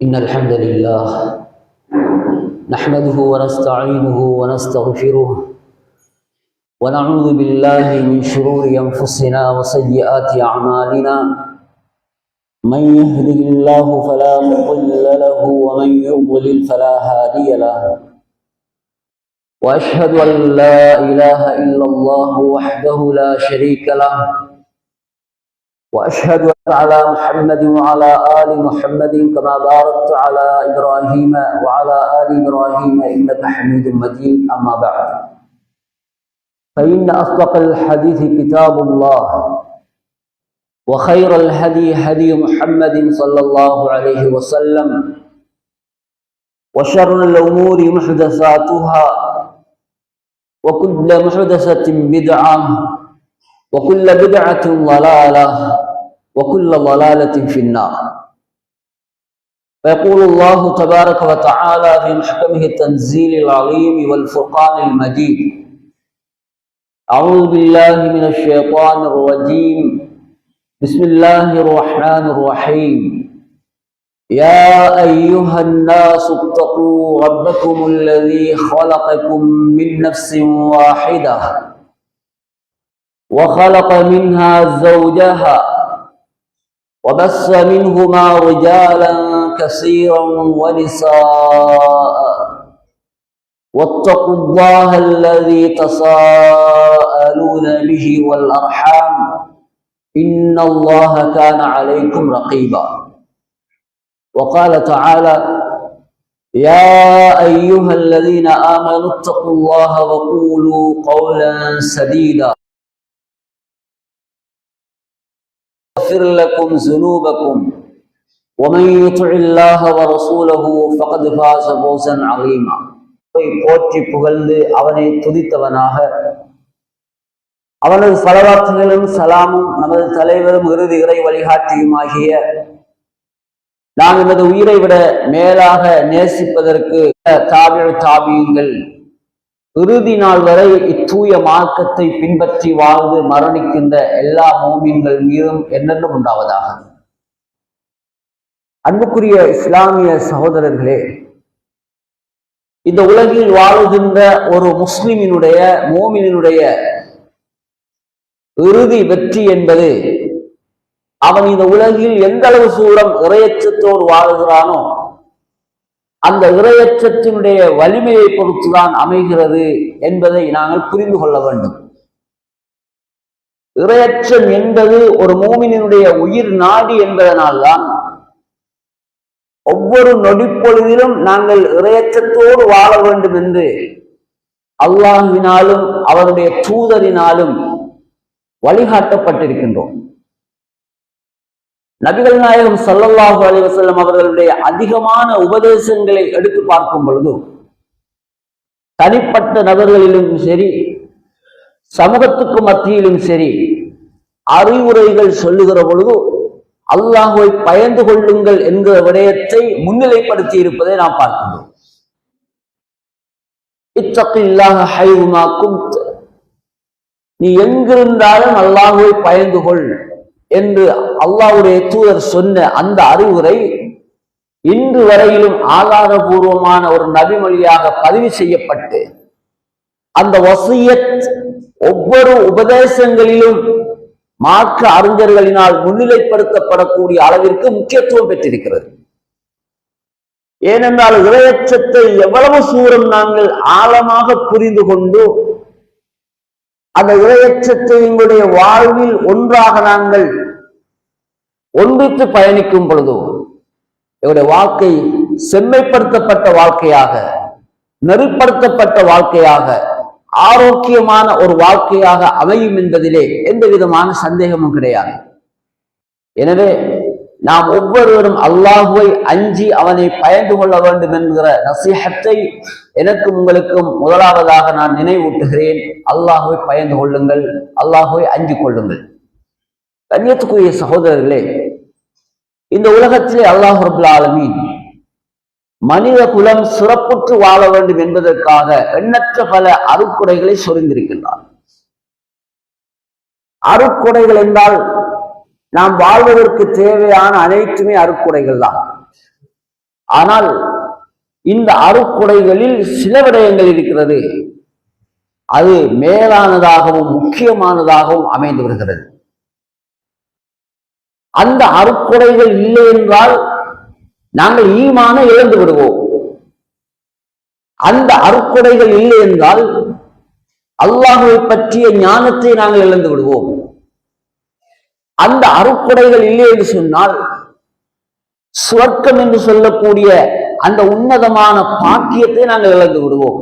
إن الحمد لله نحمده ونستعينه ونستغفره ونعوذ بالله من شرور أنفسنا وسيئات أعمالنا من يهده الله فلا مضل له ومن يضلل فلا هادي له وأشهد أن لا إله إلا الله وحده لا شريك له وأشهد أن على محمد وعلى آل محمد كما باركت على إبراهيم وعلى آل إبراهيم إنك حميد مجيد. أما بعد، فإن أصدق الحديث كتاب الله، وخير الهدي هدي محمد صلى الله عليه وسلم، وشر الأمور محدثاتها، وكل محدثة بدعة، وكل بدعة ضلالة، وكل ضلالة في النار. فيقول الله تبارك وتعالى في محكمه التنزيل العظيم والفرقان المجيد: أعوذ بالله من الشيطان الرجيم، بسم الله الرحمن الرحيم. يا أيها الناس اتقوا ربكم الذي خلقكم من نفس واحدة وخلق منها زوجها وبث منهما رجالا كثيرا ونساء واتقوا الله الذي تساءلون به والأرحام إن الله كان عليكم رقيبا. وقال تعالى: يا أيها الذين آمنوا اتقوا الله وقولوا قولا سديدا يغفر لكم ذنوبكم ومن يطع الله ورسوله فقد فاز فوزا عظيما. போற்றி புகழ்ந்து அவனை துதித்தவனாக, அவனது ஸலவாத்துகளும் சலாமும் நமது தலைவரும் இறுதி இறை வழிகாட்டியுமாகிய நாம் நமது உயிரை விட மேலாக நேசிப்பதற்கு தாபியங்கள் இறுதி நாள் வரை இத்தூய மார்க்கத்தை பின்பற்றி வாழ்ந்து மரணிக்கின்ற எல்லா மோமீன்கள் மீதும் என்னென்றும் உண்டாவதாக. அன்புக்குரிய இஸ்லாமிய சகோதரர்களே, இந்த உலகில் வாழுகின்ற ஒரு முஸ்லிமினுடைய மோமினுடைய இறுதி வெற்றி என்பது அவன் இந்த உலகில் எந்த அளவு சூழம் இறையச்சத்தோடு வாழுகிறானோ அந்த இறையச்சத்தினுடைய வலிமையை பொறுத்துதான் அமைகிறது என்பதை நாங்கள் புரிந்து கொள்ள வேண்டும். இறையச்சம் என்பது ஒரு மோமினுடைய உயிர் நாடி என்பதனால்தான் ஒவ்வொரு நொடிப்பொழுதிலும் நாங்கள் இறையச்சத்தோடு வாழ வேண்டும் என்று அல்லாஹ்வினாலும் அவருடைய தூதரினாலும் வழிகாட்டப்பட்டிருக்கின்றோம். நபிகள் நாயகம் ஸல்லல்லாஹு அலைஹி வஸல்லம் அவர்களுடைய அதிகமான உபதேசங்களை எடுத்து பார்க்கும் பொழுது தனிப்பட்ட நபர்களிலும் சரி, சமூகத்துக்கு மத்தியிலும் சரி, அறிவுரைகள் சொல்லுகிற பொழுது அல்லாஹ்வை பயந்து கொள்ளுங்கள் என்கிற விடயத்தை முன்னிலைப்படுத்தி இருப்பதை நாம் பார்க்கிறோம். இத்தகில்லாஹ ஹைதுமா குன்த், நீ எங்கிருந்தாலும் அல்லாஹ்வை பயந்து கொள் என்று அல்லாஹ்வுடைய தூதர் சொன்ன அந்த அறிவுரை இன்று வரையிலும் ஆதாரபூர்வமான ஒரு நபிமொழியாக பதிவு செய்யப்பட்டு அந்த வசியத் ஒவ்வொரு உபதேசங்களிலும் மார்க்க அறிஞர்களினால் முன்னிலைப்படுத்தப்படக்கூடிய அளவிற்கு முக்கியத்துவம் பெற்றிருக்கிறது. ஏனென்றால் இறையச்சத்தை எவ்வளவு தூரம் நாங்கள் ஆழமாக புரிந்து கொண்டு அந்த இறையச்சத்தை எங்களுடைய வாழ்வில் ஒன்றாக நாங்கள் ஒன்றித்து பயணிக்கும் பொழுது எங்களுடைய வாழ்க்கை செம்மைப்படுத்தப்பட்ட வாழ்க்கையாக, நெறிப்படுத்தப்பட்ட வாழ்க்கையாக, ஆரோக்கியமான ஒரு வாழ்க்கையாக அமையும் என்பதிலே எந்த விதமான சந்தேகமும் கிடையாது. எனவே நாம் ஒவ்வொருவரும் அல்லாஹ்வை அஞ்சி அவனை பயந்து கொள்ள வேண்டும் என்கிற நசீஹத்தை எனக்கும் உங்களுக்கும் முதலாவதாக நான் நினைவூட்டுகிறேன். அல்லாஹ்வை பயந்து கொள்ளுங்கள், அல்லாஹ்வை அஞ்சி கொள்ளுங்கள். கண்ணியத்துக்குரிய சகோதரர்களே, இந்த உலகத்திலே அல்லாஹ் ரப்பல் ஆலமீன் மனித குலம் சிறப்புற்று வாழ வேண்டும் என்பதற்காக எண்ணற்ற பல அருட்கொடைகளை சொரிந்திருக்கின்றார். அருட்கொடைகள் என்றால் நாம் வாழ்வதற்கு தேவையான அனைத்துமே அருட்கொடைகள் தான். ஆனால் இந்த அருட்கொடைகளில் சில விடயங்கள் இருக்கிறது, அது மேலானதாகவும் முக்கியமானதாகவும் அமைந்து வருகிறது. அந்த அருட்கொடைகள் இல்லை என்றால் நாங்கள் ஈமானை இழந்து விடுவோம். அந்த அருட்கொடைகள் இல்லை என்றால் அல்லாஹ்வை பற்றிய ஞானத்தை நாங்கள் இழந்து விடுவோம். அந்த அருட்கொடைகள் இல்லை என்று சொன்னால் சுவர்க்கம் என்று சொல்லக்கூடிய அந்த உன்னதமான பாக்கியத்தை நாங்கள் இழந்து விடுவோம்.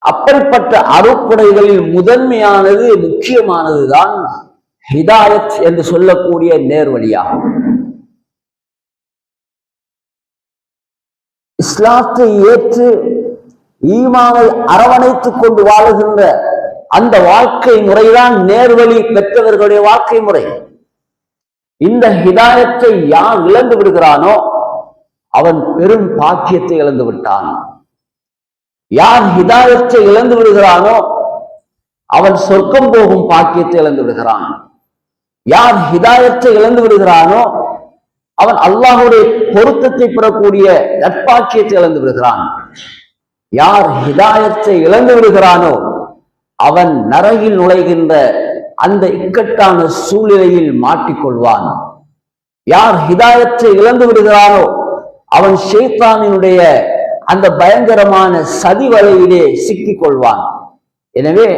அப்படிப்பட்ட அருட்கொடைகளில் முதன்மையானது முக்கியமானதுதான் ஹிதாயத் என்று சொல்லக்கூடிய நேர்வழியாகும். இஸ்லாத்தை ஏற்று ஈமானை அரவணைத்துக் கொண்டு வாழுகின்ற அந்த வாழ்க்கை முறைதான் நேர்வழி பெற்றவர்களுடைய வாழ்க்கை முறை. இந்த ஹிதாயத்தை யார் இழந்து விடுகிறானோ அவன் பெரும் பாக்கியத்தை இழந்து விட்டான். யார் ஹிதாயத்தை இழந்து விடுகிறானோ அவன் சொர்க்கம் போகும் பாக்கியத்தை இழந்து விடுகிறான். யார் ஹிதாயத்தை இழந்து விடுகிறானோ அவன் அல்லாஹ்வுடைய பொருத்தத்தை பெறக்கூடிய நற்பாக்கியத்தை இழந்து விடுகிறான். யார் ஹிதாயத்தை இழந்து விடுகிறானோ அவன் நரகில் நுழைகின்ற அந்த இக்கட்டான சூழ்நிலையில் மாட்டிக்கொள்வான். யார் ஹிதாயத்தை இழந்து விடுகிறானோ அவன் ஷைத்தானினுடைய அந்த பயங்கரமான சதி வலையிலே சிக்கிக் கொள்வான். எனவே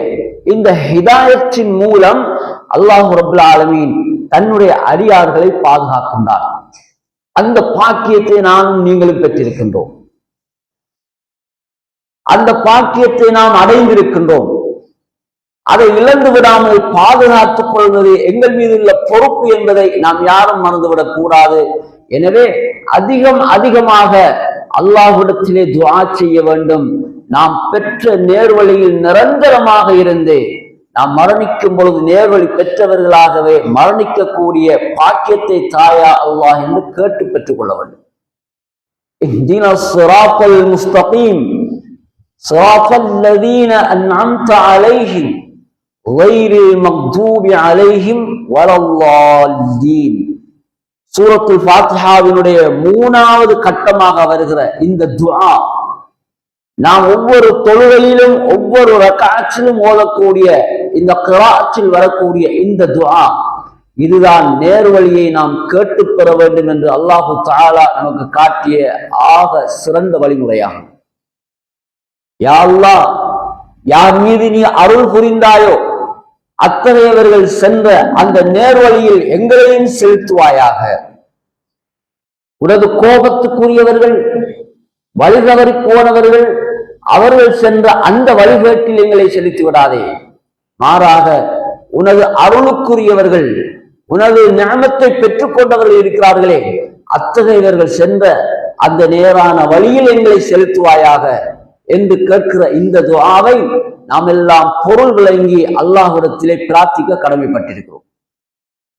இந்த ஹிதாயத்தின் மூலம் அல்லாஹ் ரப்புல் ஆலமீன் தன்னுடைய அடியார்களை பாதுகாக்கின்றார். அந்த பாக்கியத்தை நானும் நீங்களும் பெற்றிருக்கின்றோம். அந்த பாக்கியத்தை நாம் அடைந்திருக்கின்றோம். அதை இழந்து விடாமல் பாதுகாத்துக் கொள்வது எங்கள் மீது உள்ள பொறுப்பு என்பதை நாம் யாரும் மறந்துவிடக் கூடாது. எனவே அதிகமாக அல்லாஹ்விடத்திலே துஆ செய்ய வேண்டும். நாம் பெற்ற நேர்வழியில் நிரந்தரமாக இருந்து நாம் மரணிக்கும் பொழுது நேர்வழி பெற்றவர்களாகவே மரணிக்கக்கூடிய பாக்கியத்தை தாயா அல்லாஹ் என்று கேட்டு பெற்றுக் கொள்ள வேண்டும். இஹ்தினஸ் ஸிராத்தல் முஸ்தகீம் ஸிராத்தல் லதீன அன்அம்த அலைஹிம் கைரில் மக்தூபி அலைஹிம் வலல்லாலீன். சூரத்துல் ஃபாத்திஹாவினுடைய 3வது கட்டமாக வருகிற இந்த துஆ நாம் ஒவ்வொரு தொழுகையிலும் ஒவ்வொரு ரக்அத்திலும் ஓதக்கூடிய இந்த கிராஅத்தில் வரக்கூடிய இந்த துஆ, இதுதான் நேர்வழியை நாம் கேட்டு பெற வேண்டும் என்று அல்லாஹு தஆலா நமக்கு காட்டிய ஆக சிறந்த வழிமுறையாகும். யா அல்லாஹ், யார் மீது நீ அருள் புரிந்தாயோ அத்தகையவர்கள் சென்ற அந்த நேர்வழியில் எங்களையும் செலுத்துவாயாக. உனது கோபத்துக்குரியவர்கள், வழிதவறி போனவர்கள், அவர்கள் சென்ற அந்த வழிகேட்டில் எங்களை செலுத்தி விடாதே. மாறாக உனது அருளுக்குரியவர்கள், உனது ஞானத்தை பெற்றுக் கொண்டவர்கள் இருக்கிறார்களே, அத்தகையவர்கள் சென்ற அந்த நேரான வழியில் எங்களை செலுத்துவாயாக என்று கேட்கிற இந்த துஆவை நாம் எல்லாம் பொருள் விளங்கி அல்லாஹ்விடத்திலே பிரார்த்திக்க கடமைப்பட்டிருக்கிறோம்.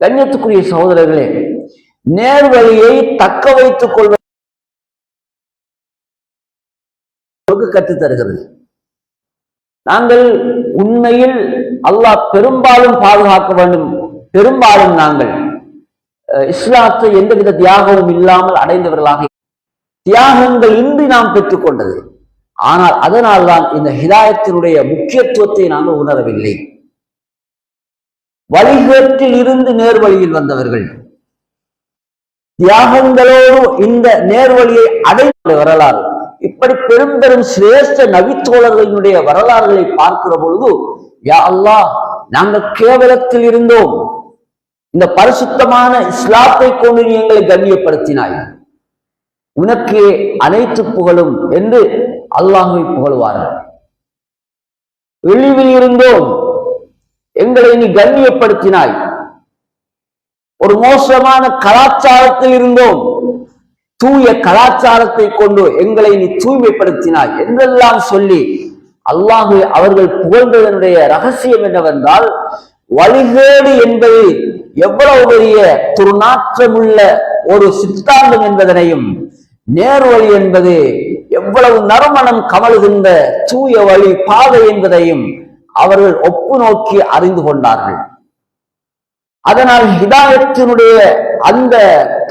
கண்ணியத்துக்குரிய சகோதரர்களே, நேர்வழியை தக்க வைத்துக் கொள்வது கற்றுத் தருகிறது. நாங்கள் உண்மையில் அல்லாஹ் பெரும்பாலும் பாதுகாக்க வேண்டும். பெரும்பாலும் நாங்கள் இஸ்லாத்தை எந்தவித தியாகமும் இல்லாமல் அடைந்தவர்களாக, தியாகங்கள் இன்றி நாம் பெற்றுக்கொண்டது. ஆனால் அதனால்தான் இந்த ஹிதாயத்தினுடைய முக்கியத்துவத்தை நாங்கள் உணரவில்லை. வழிகேட்டில் இருந்து நேர்வழியில் வந்தவர்கள் தியாகங்களோடு இந்த நேர்வழியை அடைந்த வரலாறு, இப்படி பெரும் பெரும் சிரேஷ்ட நபித்தோழர்களினுடைய வரலாறுகளை பார்க்கிற பொழுது, யா அல்லாஹ், நாங்கள் கேவலத்தில் இருந்தோம், இந்த பரிசுத்தமான இஸ்லாத்தை கொண்டு நீ எங்களை கண்ணியப்படுத்தினாய், உனக்கே அனைத்து புகழும் என்று அல்லாஹ்வை புகழ்வார்கள். இழிவில் இருந்தோம், எங்களை நீ கண்ணியப்படுத்தினாய். ஒரு மோசமான கலாச்சாரத்தில் இருந்தோம், தூய கலாச்சாரத்தை கொண்டு எங்களை நீ தூய்மைப்படுத்தினாய் என்றெல்லாம் சொல்லி அல்லாஹ்வை அவர்கள் புகழ்ந்ததனுடைய ரகசியம் என்னவென்றால், வழிகேடு என்பது எவ்வளவு பெரிய துர்நாற்றமுள்ள ஒரு சித்தாந்தம் என்பதனையும், நேர்வழி என்பது எவ்வளவு நறுமணம் கமழுகின்ற தூய வழி பாதை என்பதையும் அவர்கள் ஒப்பு நோக்கி அறிந்து கொண்டார்கள். அதனால் ஹிதாயத்தினுடைய அந்த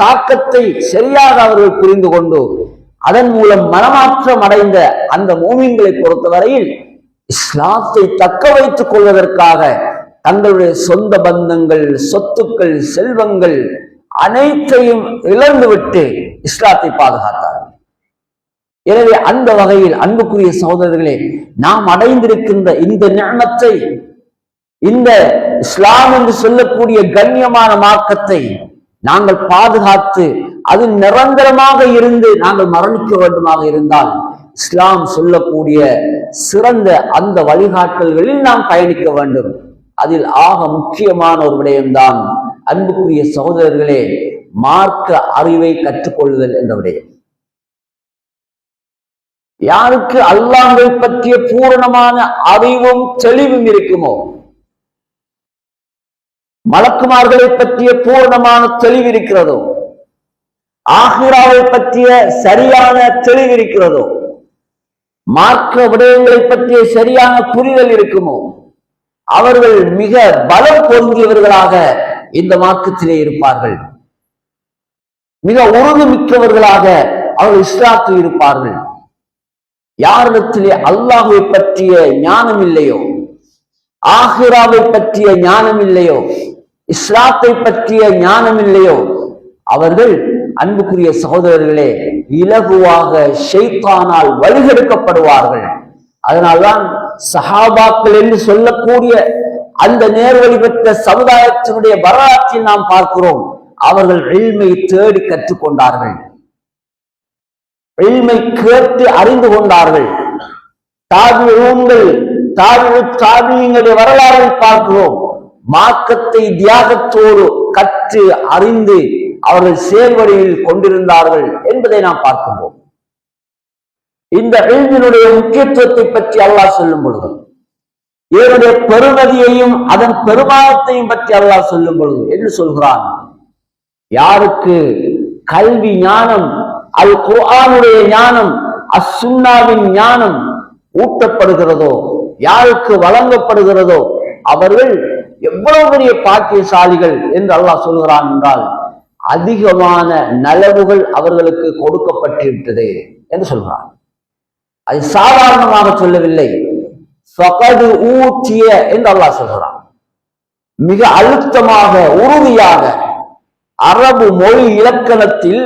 தாக்கத்தை சரியாக அவர்கள் புரிந்து கொண்டு அதன் மூலம் மனமாற்றம் அடைந்த அந்த மூமின்களை பொறுத்தவரையில் இஸ்லாத்தை தக்க வைத்துக் கொள்வதற்காக தங்களுடைய சொந்த பந்தங்கள், சொத்துக்கள், செல்வங்கள் அனைத்தையும் இழந்துவிட்டு இஸ்லாத்தை பாதுகாத்தார்கள். எனவே அந்த வகையில் அன்புக்குரிய சகோதரர்களே, நாம் அடைந்திருக்கின்ற இந்த நிஅமத்தை, இந்த இஸ்லாம் என்று சொல்லக்கூடிய கண்ணியமான மார்க்கத்தை நாங்கள் பாதுகாத்து அது நிரந்தரமாக இருந்து நாங்கள் மரணிக்க வேண்டுமாக இருந்தால் இஸ்லாம் சொல்லக்கூடிய சிறந்த அந்த வழிகாட்டல்களில் நாம் பயணிக்க வேண்டும். அதில் ஆக முக்கியமான ஒரு விடயம்தான் அன்புக்குரிய சகோதரர்களே, மார்க்க அறிவை கற்றுக்கொள்ளுதல் என்ற விடயம். யாருக்கு அல்லாஹ்வை பற்றிய பூரணமான அறிவும் தெளிவும் இருக்குமோ, மலக்குமார்களை பற்றிய பூரணமான தெளிவு இருக்கிறதோ, ஆகிராவை பற்றிய சரியான தெளிவு இருக்கிறதோ, மார்க்க விடயங்களை பற்றிய சரியான புரிதல் இருக்குமோ, அவர்கள் மிக பலம் பொருந்தியவர்களாக இந்த மார்க்கத்திலே இருப்பார்கள். மிக உறுதி மிக்கவர்களாக அவர்கள் இஸ்லாத்தில் இருப்பார்கள். யாரிடத்திலே அல்லாஹ்வை பற்றிய ஞானம் இல்லையோ, ஆகிராவை பற்றிய ஞானம் இல்லையோ, இஸ்லாத்தை பற்றிய ஞானம் இல்லையோ, அவர்கள் அன்புக்குரிய சகோதரர்களே இலகுவாக ஷைத்தானால் வழிகெடுக்கப்படுவார்கள். அதனால்தான் சஹாபாக்கள் என்று சொல்லக்கூடிய அந்த நேர்வழி பெற்ற சமுதாயத்தினுடைய வரலாற்றில் நாம் பார்க்கிறோம், அவர்கள் இல்மை தேடி கற்றுக்கொண்டார்கள், இல்மை கேட்டு அறிந்து கொண்டார்கள். தாபிஈன்களுடைய வரலாறை பார்க்கிறோம், மார்க்கத்தை தியாகத்தோடு கற்று அறிந்து அவர்கள் செயல்வழியில் கொண்டிருந்தார்கள் என்பதை நாம் பார்க்கின்றோம். இந்த இல்மினுடைய முக்கியத்துவத்தை பற்றி அல்லாஹ் சொல்லும் பொழுது, இதனுடைய பெருமதியையும் அதன் பெருமானத்தையும் பற்றி அல்லாஹ் சொல்லும் பொழுது என்று சொல்கிறான், யாருக்கு கல்வி ஞானம், அல் குர்ஆனுடைய ஞானம், அஸ்ஸுன்னாவின் ஞானம் ஊட்டப்படுகிறதோ, யாருக்கு வழங்கப்படுகிறதோ, அவர்கள் எவ்வளவு பெரிய பாக்கியசாலிகள் என்று அல்லாஹ் சொல்கிறான் என்றால், அதிகமான நலவுகள் அவர்களுக்கு கொடுக்கப்பட்டிருக்கிறது என்று சொல்கிறான். அது சாதாரணமாக சொல்லவில்லை, ஃபகது ஊத்திய என்று அல்லாஹ் சொல்கிறான். மிக அழுத்தமாக, உறுதியாக, அரபு மொழி இலக்கணத்தில்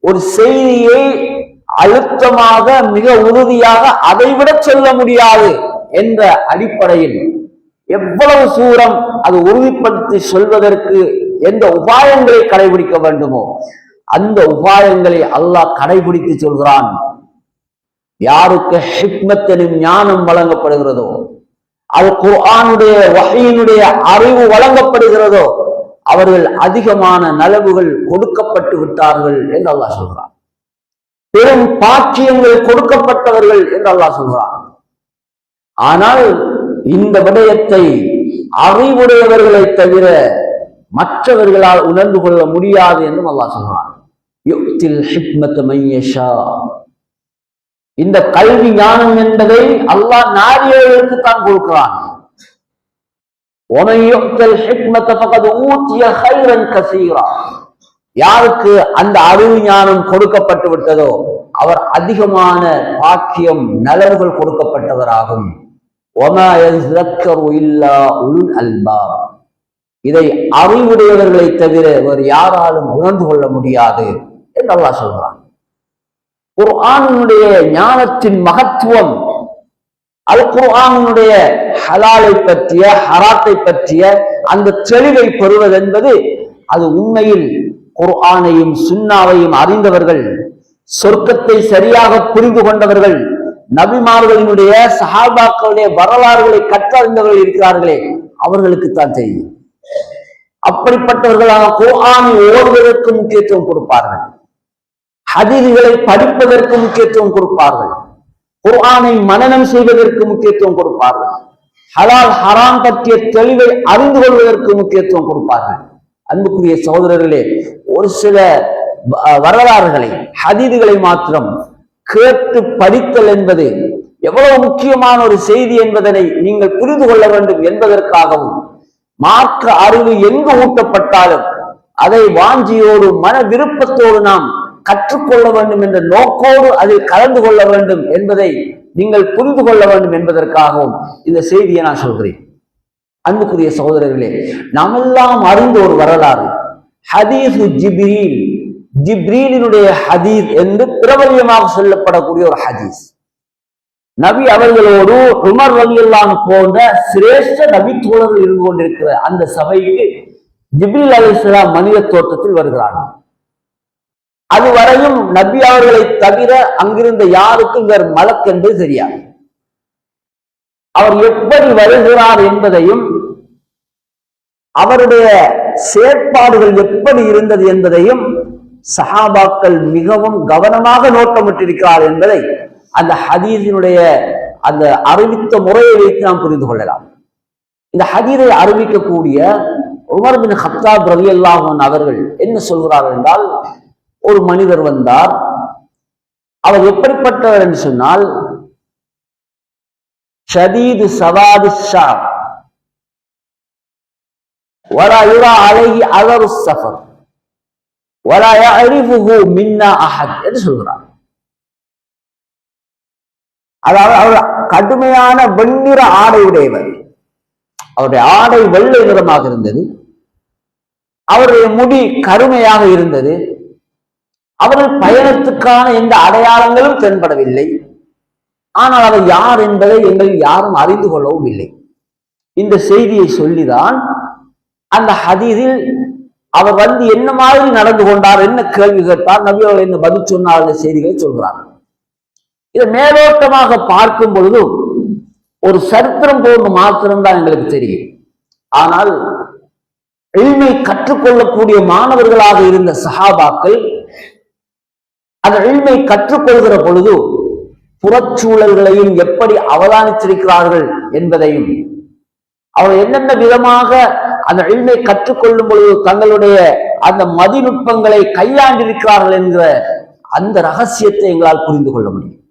ஒரு செய்தியை அழுத்தமாக, மிக உறுதியாக அதைவிட சொல்ல முடியாது என்ற அடிப்படையில் எவ்வளவு தூரம் அது உறுதிப்படுத்தி சொல்வதற்கு எந்த உபாயங்களை கடைபிடிக்க வேண்டுமோ அந்த உபாயங்களை அல்லாஹ் கடைபிடித்து சொல்கிறான். யாருக்கு ஹிக்மத் எனும் ஞானம் வழங்கப்படுகிறதோ, அது குர்ஆனுடைய வஹீனுடைய அறிவு வழங்கப்படுகிறதோ, அவர்கள் அதிகமான நலவுகள் கொடுக்கப்பட்டு விட்டார்கள் என்று அல்லாஹ் சொல்கிறான். பெரும் பாக்கியங்கள் கொடுக்கப்பட்டவர்கள் என்று அல்லாஹ் சொல்கிறான். ஆனால் இந்த விடயத்தை அறிவுடையவர்களை தவிர மற்றவர்களால் உணர்ந்து கொள்ள முடியாது என்றும் அல்லாஹ் சொல்கிறான். யுக்தில் ஹிக்மத மன் யஷா, இந்த கல்வி ஞானம் என்பதை அல்லாஹ் நாடியவர்களுக்கு தான் கொடுக்கிறான். ومن يؤت الحكمة فقد أوتي خيرا كثيرا, யாருக்கு அந்த அறிவு ஞானம் கொடுக்கப்பட்டு விட்டதோ அவர் அதிகமான பாக்கியம் நலவுகள் கொடுக்கப்பட்டவராகும். وما يذكر إلا أولو الألباب, இதை அறிவுடையவர்களை தவிர வேறு யாராலும் உணர்ந்து கொள்ள முடியாது என்று அல்லாஹ் சொல்கிறான். குர்ஆனுடைய ஞானத்தின் மகத்துவம், அல் குர்ஆனுடைய ஹலாலை பற்றிய ஹராத்தை பற்றிய அந்த தெளிவை பெறுவது என்பது, அது உண்மையில் குர்ஆனையும் சுன்னாவையும் அறிந்தவர்கள், சொர்க்கத்தை சரியாக புரிந்து கொண்டவர்கள், நபிமார்களினுடைய சஹாபாக்களுடைய வரலாறுகளை கற்றறிந்தவர்கள் இருக்கிறார்களே, அவர்களுக்குத்தான் தெரியும். அப்படிப்பட்டவர்களாக குர்ஆனை ஓதுவதற்கு முக்கியத்துவம் கொடுப்பார்கள், ஹதீஸ்களை படிப்பதற்கு முக்கியத்துவம் கொடுப்பார்கள், குர்ஆனை மனனம் செய்வதற்கு முக்கியத்துவம் கொடுப்பார்கள், ஹலால் ஹராம் பற்றிய தெளிவை அறிந்து கொள்வதற்கு முக்கியத்துவம் கொடுப்பார்கள். அன்புக்குரிய சகோதரர்களே, ஒரு சில வரலாறுகளை, ஹதீஸ்களை மாத்திரம் கேட்டு படித்தல் என்பது எவ்வளவு முக்கியமான ஒரு செய்தி என்பதனை நீங்கள் புரிந்து கொள்ள வேண்டும் என்பதற்காகவும், மார்க்க அறிவு எங்கு ஊட்டப்பட்டாலும் அதை வாஞ்சியோடு மன விருப்பத்தோடு நாம் கற்றுக்கொள்ள வேண்டும் என்ற நோக்கோடு அதில் கலந்து கொள்ள வேண்டும் என்பதை நீங்கள் புரிந்து கொள்ள வேண்டும் என்பதற்காகவும் இந்த செய்தியை நான் சொல்கிறேன். அன்புக்குரிய சகோதரர்களே, நாமெல்லாம் அறிந்த ஒரு வரலாறு ஹதீஸ் ஜிப்ரீல், ஜிப்ரீலினுடைய ஹதீஸ் என்று பிரபல்யமாக சொல்லப்படக்கூடிய ஒரு ஹதீஸ். நபி அவர்களோடு உமர் ரலியல்லாஹு போன்ற சிரேஷ்ட நபி தோழர்கள் இருந்து கொண்டிருக்கிற அந்த சபைக்கு ஜிப்ரீல் அலைஹிஸ்ஸலாம் மனித தோற்றத்தில் வருகிறார்கள். அதுவரையும் நபி அவர்களை தவிர அங்கிருந்த யாருக்கும் வேறு மலக் என்று தெரியாது. அவர் எப்படி வருகிறார் என்பதையும் அவருடைய செயற்பாடுகள் எப்படி இருந்தது என்பதையும் சஹாபாக்கள் மிகவும் கவனமாக நோட்டமிட்டிருக்கிறார் என்பதை அந்த ஹதீஸினுடைய அந்த அறிவித்த முறையை வைத்து நாம் புரிந்து கொள்ளலாம். இந்த ஹதீஸை அறிவிக்கக்கூடிய உமர் பின் கத்தாப் ரலியல்லாஹு அன்ஹு அவர்கள் என்ன சொல்கிறார்கள் என்றால், ஒரு மனிதர் வந்தார். அவர் எப்படிப்பட்டவர் என்று சொன்னால், ஷதீது சவாது ஷாப் வலா யுரா அலைஹி அதரு ஸஃபர் வலா யஅரிஃபுஹு மின்னா அஹத் என்று சொல்கிறார். அதாவது அவர் கடுமையான வெண்ணிற ஆடை உடையவர். அவருடைய ஆடை வெள்ளை நிறமாக இருந்தது. அவருடைய முடி கருமையாக இருந்தது. அவர்கள் பயணத்துக்கான எந்த அடையாளங்களும் தென்படவில்லை. ஆனால் அவர் யார் என்பதை எங்களில் யாரும் அறிந்து கொள்ளவும் இல்லை. இந்த செய்தியை சொல்லிதான் அந்த ஹதீஸில் அவர் வந்து என்ன மாதிரி நடந்து கொண்டார், என்ன கேள்வி கேட்டார், நபி அவர்கள் என்ன பதில் சொன்னார் என்ற செய்திகளை சொல்கிறார். இதை மேலோட்டமாக பார்க்கும் பொழுது ஒரு சரித்திரம் போன்று மாத்திரம்தான் எங்களுக்கு தெரியும். ஆனால் இல்மை கற்றுக்கொள்ளக்கூடிய மாணவர்களாக இருந்த சஹாபாக்கள் அந்த இல்மை கற்றுக்கொள்கிற பொழுது புறச்சூழல்களையும் எப்படி அவதானித்திருக்கிறார்கள் என்பதையும், அவர் என்னென்ன விதமாக அந்த இல்மை கற்றுக்கொள்ளும் பொழுது தங்களுடைய அந்த மதிநுட்பங்களை கையாண்டிருக்கிறார்கள் என்கிற அந்த ரகசியத்தை எங்களால் புரிந்து கொள்ள முடியும்.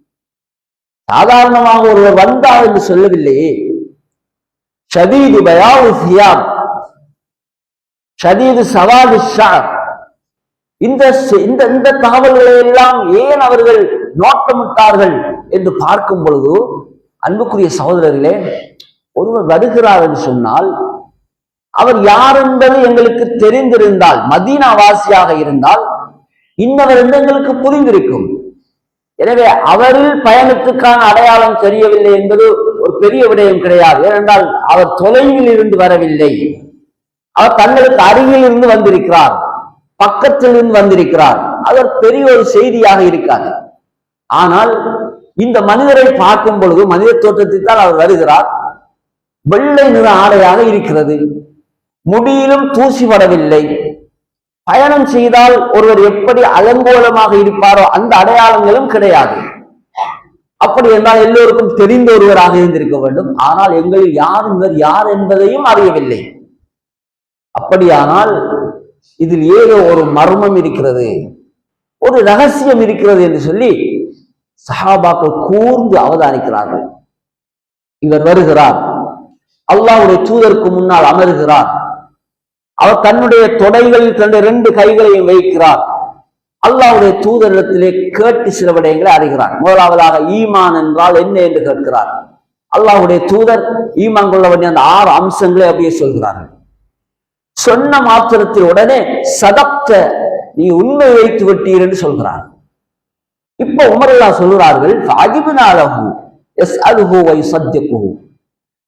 சாதாரணமாக ஒருவர் வந்தார் என்று சொல்லவில்லையே. ஷதீது பயாவு சியாப், ஷதீது சவாது ஷாப், இந்த தகவல்களை எல்லாம் ஏன் அவர்கள் நோட்டமிட்டார்கள் என்று பார்க்கும் பொழுது, அன்புக்குரிய சகோதரர்களே, ஒருவர் வருகிறார் என்று சொன்னால் அவர் யார் என்பது எங்களுக்கு தெரிந்திருந்தால், மதீனா வாசியாக இருந்தால் இன்னவர் என்று எங்களுக்கு புரிந்திருக்கும். எனவே அவரில் பயணத்துக்கான அடையாளம் தெரியவில்லை என்பது ஒரு பெரிய விடயம் கிடையாது. ஏனென்றால் அவர் தொலைவில் இருந்து வரவில்லை. அவர் தங்களுக்கு அருகில் இருந்து வந்திருக்கிறார், பக்கத்தில் இருந்து வந்திருக்கிறார். அவர் பெரிய ஒரு செய்தியாக இருக்காது. ஆனால் இந்த மனிதரை பார்க்கும் பொழுது மனித தோற்றத்தில் தான் அவர் வருகிறார். வெள்ளை நிற ஆடையாக இருக்கிறது. முடியிலும் தூசி படவில்லை. பயணம் செய்தால் ஒருவர் எப்படி அலங்கோலமாக இருப்பாரோ அந்த அடையாளங்களும் கிடையாது. அப்படி என்றால் எல்லோருக்கும் தெரிந்த ஒருவராக இருந்திருக்க வேண்டும். ஆனால் எங்களில் யார் இவர் யார் என்பதையும் அறியவில்லை. அப்படியானால் இதில் ஏதோ ஒரு மர்மம் இருக்கிறது, ஒரு ரகசியம் இருக்கிறது என்று சொல்லி சஹாபாக்கள் கூர்ந்து அவதானிக்கிறார்கள். இவர் வருகிறார், அல்லாஹ்வுடைய தூதருக்கு முன்னால் அமர்கிறார். அவர் தன்னுடைய தொடைகளில் தன்னுடைய 2 கைகளையும் வைக்கிறார். அல்லாஹ்வுடைய தூதரிடத்திலே கேட்டு சில விடயங்களை அறிகிறார். முதலாவதாக ஈமான் என்றால் என்ன என்று கேட்கிறார். அல்லாஹ்வுடைய தூதர் ஈமான் கொள்ள வேண்டிய அந்த 6 அம்சங்களை அப்படியே சொல்கிறார்கள். சொன்ன மாத்திரத்தில் உடனே சதப்த, நீ உண்மை வைத்து விட்டீர் என்று சொல்கிறார். இப்ப உமரல்லா சொல்கிறார்கள்,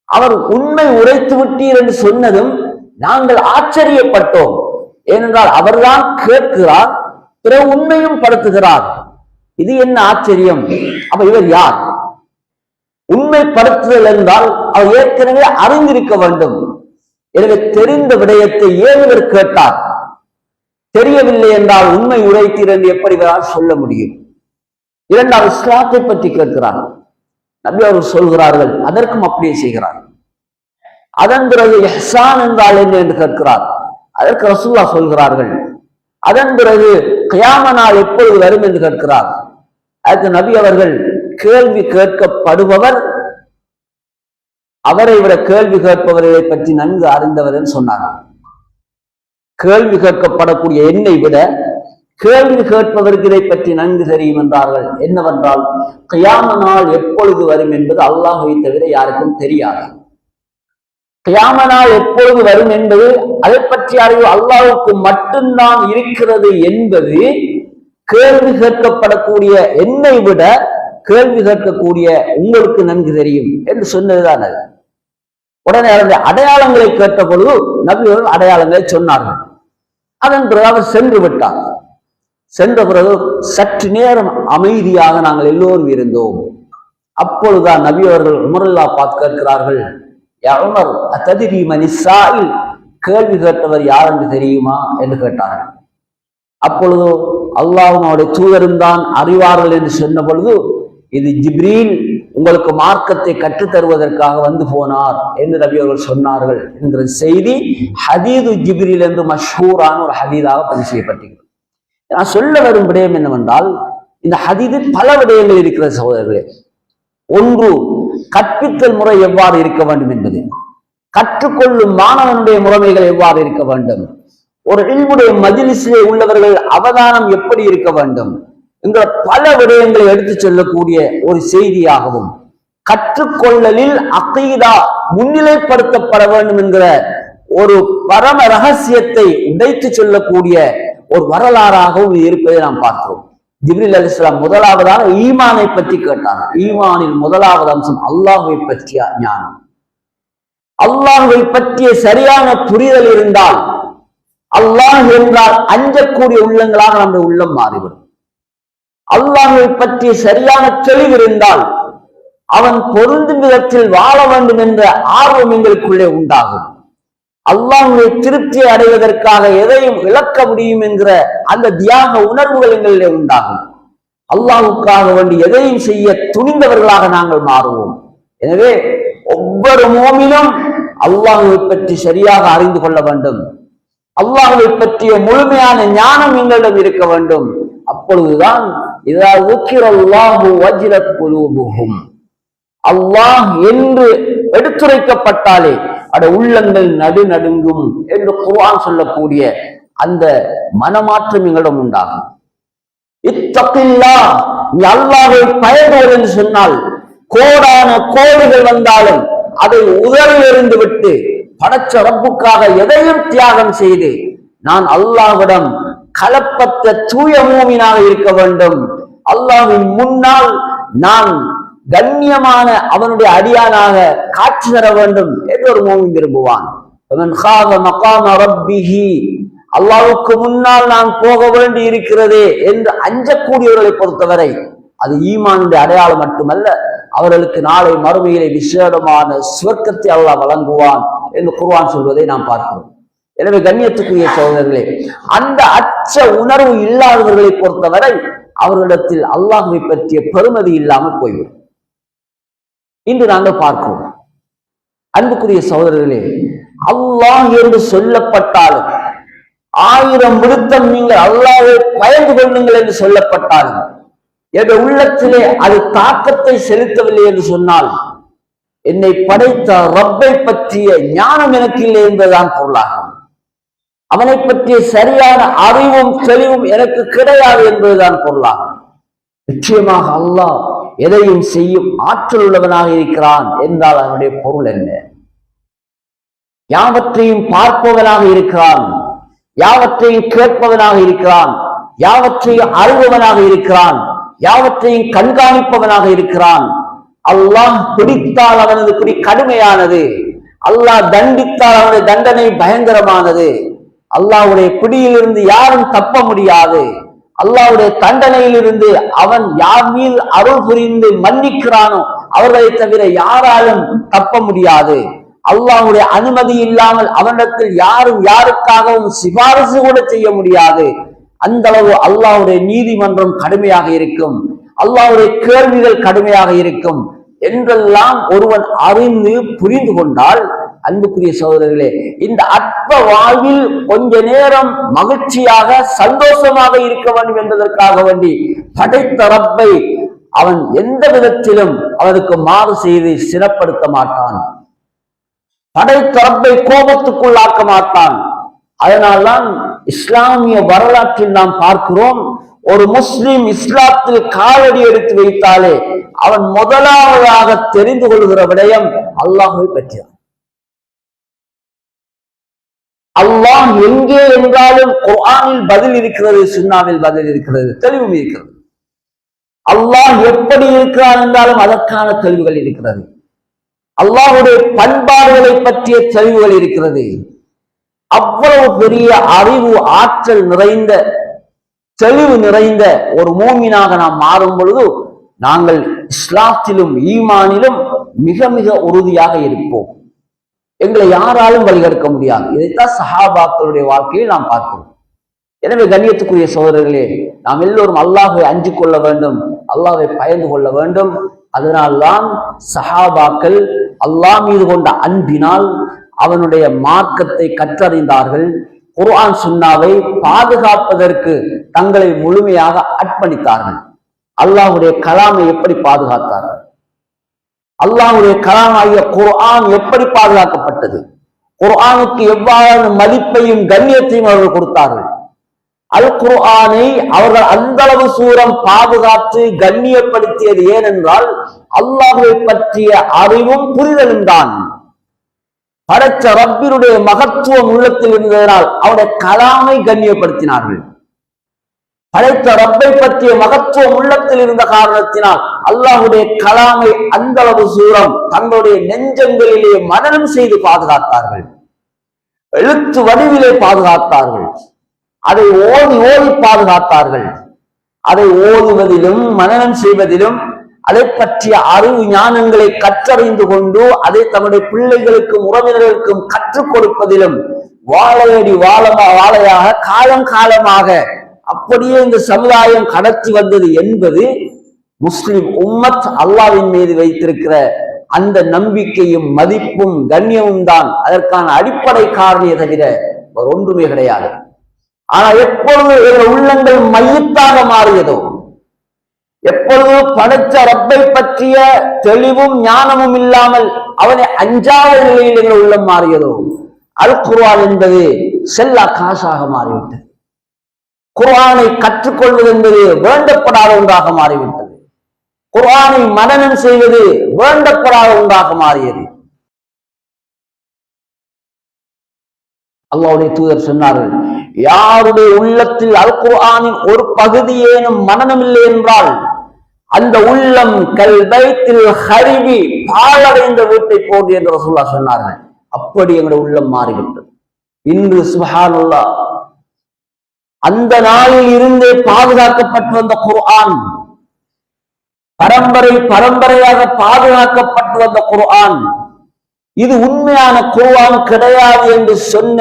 அவர் உண்மை உரைத்து விட்டீர் என்று சொன்னதும் நாங்கள் ஆச்சரியப்பட்டோம். ஏனென்றால் அவர்தான் கேட்கிறார், பிற உண்மையும் படுத்துகிறார். இது என்ன ஆச்சரியம்? அப்ப இவர் யார்? உண்மைப்படுத்துதல் என்றால் அவர் ஏற்கனவே அறிந்திருக்க வேண்டும். எனவே தெரிந்த விடயத்தை ஏன் இவர் கேட்டார்? தெரியவில்லை என்றால் உண்மை உரைத்தீர் என்று எப்படி சொல்ல முடியும்? இரண்டாவது இஸ்லாத்தை பற்றி கேட்கிறார். நபி அவர்கள் சொல்கிறார்கள், அதற்கும் அப்படியே செய்கிறார். அதன் பிறகு இஹ்சான் என்றால் என்ன என்று கேட்கிறார். அதற்கு ரசூலுல்லாஹ் சொல்கிறார்கள். அதன் பிறகு கியாம நாள் எப்பொழுது வரும் என்று கேட்கிறார். அதற்கு நபி அவர்கள், கேள்வி கேட்கப்படுபவர் அவரை விட கேள்வி கேட்பவர்களை பற்றி நன்கு அறிந்தவர் என்று சொன்னார்கள். கேள்வி கேட்கப்படக்கூடிய என்னை விட கேள்வி கேட்பதற்கு இதை பற்றி நன்கு தெரியும் என்றார்கள். என்னவென்றால், கியாம நாள் எப்பொழுது வரும் என்பது அல்லாஹ்வை தவிர யாருக்கும் தெரியாது. கியாம நாள் எப்பொழுது வரும் என்பது அதை பற்றி அறிவு அல்லாஹ்வுக்கு மட்டும்தான் இருக்கிறது என்பது கேள்வி கேட்கப்படக்கூடிய என்னை விட கேள்வி கேட்கக்கூடிய உங்களுக்கு நன்கு தெரியும் என்று சொன்னதுதான் அது. உடனே அந்த அடையாளங்களை கேட்ட பொழுது நபிகள் அடையாளங்களை சொன்னார்கள். அதன் பிறகு அவர் சென்று விட்டார். சென்ற பிறகு சற்று நேரம் அமைதியாக நாங்கள் எல்லோரும் இருந்தோம். அப்பொழுதுதான் நபி அவர்கள் உமருல்லா பார்த்து கேட்கிறார்கள், யா உமர் அத்ததிரி மனிசாயில், கேள்வி கேட்டவர் யார் என்று தெரியுமா என்று கேட்டார்கள். அப்பொழுது அல்லாஹ்வும் அவருடைய தூதரும் தான் அறிவார்கள் என்று சொன்ன பொழுது, இது ஜிப்ரீல் உங்களுக்கு மார்க்கத்தை கற்றுத் தருவதற்காக வந்து போனார் என்று நபி அவர்கள் சொன்னார்கள் என்கிற செய்தி ஹதீது ஜிப்ரீல் என்று மஷ்ஹூரான ஒரு ஹதீதாக பதிவு செய்யப்பட்டிருக்கிறது. நான் சொல்ல வரும் விடயம் என்னவென்றால், இந்த ஹதீதில் பல விடயங்கள் இருக்கிற சகோதரர்களே. ஒன்று, கற்பித்தல் முறை எவ்வாறு இருக்க வேண்டும் என்பது, கற்றுக்கொள்ளும் மாணவனுடைய முறைமைகள் எவ்வாறு இருக்க வேண்டும், ஒரு இல்முடைய மஜ்லிஸிலே உள்ளவர்கள் அவதானம் எப்படி இருக்க வேண்டும் என்கிற பல விடயங்களை எடுத்து சொல்லக்கூடிய ஒரு செய்தியாகவும், கற்றுக்கொள்ளலில் அகீதா முன்னிலைப்படுத்தப்பட வேண்டும் என்கிற ஒரு பரம ரகசியத்தை உடைத்து சொல்லக்கூடிய ஒரு வரலாறாகவும் இருப்பதை நாம் பார்க்கிறோம். ஜிப்ரீல் அலைஹிஸ்ஸலாம் முதலாவதாக ஈமானை பற்றி கேட்டார். ஈமானில் முதலாவது அம்சம் அல்லாஹ்வை பற்றிய ஞானம். அல்லாஹ்வை பற்றிய சரியான புரிதல் இருந்தால், அல்லாஹ் என்றால் அஞ்சக்கூடிய உள்ளங்களாக நம்முடைய உள்ளம் மாறிவிடும். அல்லாஹ்வை பற்றிய சரியான தெளிவு இருந்தால், அவன் பொருந்தும் விதத்தில் வாழ வேண்டும் என்ற ஆர்வம் எங்களுக்குள்ளே உண்டாகும். அல்லாஹ்வுடைய திருப்தியை அடைவதற்காக எதையும் இழக்க முடியும் என்கிற அந்த தியாக உணர்வுகள் எங்களிலே உண்டாகும். அல்லாஹ்வுக்காக வேண்டி எதையும் செய்ய துணிந்தவர்களாக நாங்கள் மாறுவோம். எனவே ஒவ்வொரு மோமினும் அல்லாஹ்வை பற்றி சரியாக அறிந்து கொள்ள வேண்டும். அல்லாஹ்வை பற்றிய முழுமையான ஞானம் எங்களிடம் இருக்க வேண்டும். அப்பொழுதுதான் இதா ذُكِرَ வஜ்லத் குலூபுஹும், அல்லாஹ் என்று எடுத்துரைக்கப்பட்டாலே அட உள்ளங்கள் நடுநடுங்கும் என்று குர்ஆன் சொல்லக்கூடிய அந்த மனமாற்றம் எங்களிடம் உண்டாகும். இத்தகில்லாஹ், நீ அல்லாஹ்வை பயந்தோடு என்று சொன்னால் கோடான கோடுகள் வந்தாலும் அதை உதறி எறிந்து விட்டு படைச்ச ரப்புக்காக எதையும் தியாகம் செய்து நான் அல்லாஹ்விடம் கலப்பற்ற தூய மூமினாக இருக்க வேண்டும், அல்லாஹ்வின் முன்னால் நான் கண்ணியமான அவனுடைய அடியானாக காட்சி தர வேண்டும் என்று ஒரு மூமின் விரும்புவான். அல்லாஹ்வுக்கு முன்னால் நான் போக வேண்டி இருக்கிறதே என்று அஞ்சக்கூடியவர்களை பொறுத்தவரை அது ஈமானுடைய அடையாளம் மட்டுமல்ல, அவர்களுக்கு நாளை மறுமையிலே விசேடமான சுவர்க்கத்தை அல்லாஹ் வழங்குவான் என்று குர்ஆன் சொல்வதை நாம் பார்க்கிறோம். எனவே கண்ணியத்துக்குரிய சகோதரர்களே, அந்த அச்ச உணர்வு இல்லாதவர்களை பொறுத்தவரை அவர்களிடத்தில் அல்லாஹ்வை பற்றிய பெருமதி இல்லாமல் போய்விடும். இன்று நாங்கள் பார்க்கிறோம். அன்புக்குரிய சகோதரர்களே, அல்லாஹ் என்று சொல்லப்பட்டாலும், 1000 விருத்தம் நீங்கள் அல்லாஹ்வை பயந்து கொள்ளுங்கள் என்று சொல்லப்பட்டாலும், என்ற உள்ளத்திலே அது தாக்கத்தை செலுத்தவில்லை என்று சொன்னால், என்னை படைத்த ரப்பை பற்றிய ஞானம் எனக்கு இல்லை என்பதுதான் பொருளாகும். அவனை பற்றிய சரியான அறிவும் தெளிவும் எனக்கு கிடையாது என்பதுதான் பொருளாகும். நிச்சயமாக அல்லாஹ் எதையும் செய்யும் ஆற்றல் உள்ளவனாக இருக்கிறான் என்றால் அவனுடைய பொருள் என்ன? யாவற்றையும் பார்ப்பவனாக இருக்கிறான், யாவற்றையும் கேட்பவனாக இருக்கிறான், யாவற்றையும் அறிபவனாக இருக்கிறான், யாவற்றையும் கண்காணிப்பவனாக இருக்கிறான். அல்லாஹ் பிடித்தால் அவனது பிடி கடுமையானது, அல்லாஹ் தண்டித்தால் அவனுடைய தண்டனை பயங்கரமானது. அல்லாஹ்வுடைய பிடியிலிருந்து யாரும் தப்ப முடியாது. அல்லாஹ்வுடைய தண்டனையிலிருந்து அவன் யார் மீது அருள் புரிந்து மன்னிக்கிறானோ அவர்களை தவிர யாராலும் தப்ப முடியாது. அல்லாஹ்வுடைய அனுமதி இல்லாமல் அவனிடத்தில் யாரும் யாருக்காகவும் சிபாரிசு கூட செய்ய முடியாது. அந்த அளவு அல்லாஹ்வுடைய நீதிமன்றம் கடுமையாக இருக்கும், அல்லாஹ்வுடைய கேள்விகள் கடுமையாக இருக்கும் என்றெல்லாம் ஒருவன் அறிந்து புரிந்து கொண்டால், அன்புக்குரிய சகோதரர்களே, இந்த அற்ப வாழ்வில் கொஞ்ச நேரம் மகிழ்ச்சியாக சந்தோஷமாக இருக்க வேண்டும் என்பதற்காக வேண்டி படைத்த ரப்பை அவன் எந்த விதத்திலும் அவனுக்கு மாறு செய்து சிறப்படுத்த மாட்டான். படைத்த ரப்பை கோபத்துக்குள்ளாக்க மாட்டான். அதனால்தான் இஸ்லாமிய வரலாற்றில் நாம் பார்க்கிறோம், ஒரு முஸ்லிம் இஸ்லாத்தில் காலடி எடுத்து வைத்தாலே அவன் முதலாவதாக தெரிந்து கொள்கிற விடயம் அல்லாஹ்வை பற்றியது. அல்லாஹ் எங்கே என்றாலும் குர்ஆனில் பதில் இருக்கிறது, சுன்னாவில் பதில் இருக்கிறது, தெளிவும் இருக்கிறது. அல்லாஹ் எப்படி இருக்கிறான் என்றாலும் அதற்கான தெளிவுகள் இருக்கிறது. அல்லாஹ்வுடைய பண்பாடுகளை பற்றிய தெளிவுகள் இருக்கிறது. அவ்வளவு பெரிய அறிவு ஆற்றல் நிறைந்த தெளிவு நிறைந்த ஒரு மூமினாக நாம் மாறும் பொழுது நாங்கள் இஸ்லாத்திலும் ஈமானிலும் மிக மிக உறுதியாக இருப்போம். எங்களை யாராலும் வழிகெடுக்க முடியாது. இதைத்தான் சஹாபாக்களுடைய வாழ்க்கையில் நாம் பார்க்கிறோம். எனவே கண்ணியத்துக்குரிய சகோதரர்களே, நாம் எல்லோரும் அல்லாஹ்வை அஞ்சு கொள்ள வேண்டும், அல்லாஹ்வை பயந்து கொள்ள வேண்டும். அதனால்தான் சஹாபாக்கள் அல்லாஹ் மீது கொண்ட அன்பினால் அவனுடைய மார்க்கத்தை கற்றறிந்தார்கள். குர்ஆன் சுன்னாவை பாதுகாப்பதற்கு தங்களை முழுமையாக அர்ப்பணித்தார்கள். அல்லாஹ்வுடைய கலாமை எப்படி பாதுகாத்தார்கள்? அல்லாஹ்வுடைய கலாமாகிய குர்ஆன் எப்படி பாதுகாக்கப்பட்டது? குர்ஆனுக்கு எவ்வாறான மதிப்பையும் கண்ணியத்தையும் அவர்கள் கொடுத்தார்கள். அல் குர்ஆனை அவர்கள் அந்த அளவு சூரம் பாதுகாத்து கண்ணியப்படுத்தியது ஏனென்றால் அல்லாஹ்வை பற்றிய அறிவும் புரிதலும் தான். படைச்ச ரப்பினுடைய மகத்துவம் உள்ளத்தில் இருந்ததனால் அவருடைய கலாமை கண்ணியப்படுத்தினார்கள். படைத்த ரப்பை பற்றிய மகத்துவம் உள்ளத்தில் இருந்த காரணத்தினால் அல்லாஹ்வுடைய கலாமை அந்த அளவு சூரம் தங்களுடைய நெஞ்சங்களிலே மனனம் செய்து பாதுகாத்தார்கள். எழுத்து வடிவிலே பாதுகாத்தார்கள். அதை ஓதி ஓதி பாதுகாத்தார்கள். அதை ஓதுவதிலும் மனனம் செய்வதிலும் அதை பற்றிய அறிவு ஞானங்களை கற்றறிந்து கொண்டு அதை தம்முடைய பிள்ளைகளுக்கும் உறவினர்களுக்கும் கற்றுக் கொடுப்பதிலும் வாழையடி வாழையாக காலம் காலமாக அப்படியே இந்த சமுதாயம் கடத்தி வந்தது என்பது முஸ்லிம் உம்மத் அல்லாஹ்வின் மீது வைத்திருக்கிற அந்த நம்பிக்கையும் மதிப்பும் கண்ணியமும் தான் அதற்கான அடிப்படை காரணியை தவிர ஒரு ஒன்றுமே கிடையாது. ஆனா எப்பொழுது எங்கள் உள்ளங்கள் மையத்தாக மாறியதோ, எப்பொழுது படைச்ச ரப்பை பற்றிய தெளிவும் ஞானமும் இல்லாமல் அவனை அஞ்சாத நிலையில் எங்கள் உள்ளம் மாறியதோ, அல் குர்ஆன் என்பது செல்லா காசாக மாறிவிட்டது. குர்ஆனை கற்றுக்கொள்வது என்பது வேண்டப்படாத ஒன்றாக மாறிவிட்டது. குர்ஆனை மனனம் செய்வது வேண்டப்படாத ஒன்றாக மாறியது. அல்லாஹ்வுடைய தூதர் சொன்னார்கள், யாருடைய உள்ளத்தில் அல் குர்ஆனின் ஒரு பகுதியேனும் மனனம் இல்லை என்றால் அந்த உள்ளம் கல் பைத்தில் ஹரிபி பாழடைந்த வீட்டை போன்று என்று ரசூலுல்லாஹ் சொன்னார்கள். அப்படி எங்களுடைய உள்ளம் மாறிவிட்டது. இன்று சுப்ஹானல்லாஹ் அந்த நாளில் இருந்தே பாதுகாக்கப்பட்டு வந்த குர்ஆன், பரம்பரையாக பாதுகாக்கப்பட்டு வந்த குர்ஆன், இது உண்மையான குர்ஆன் கிடையாது என்று சொன்ன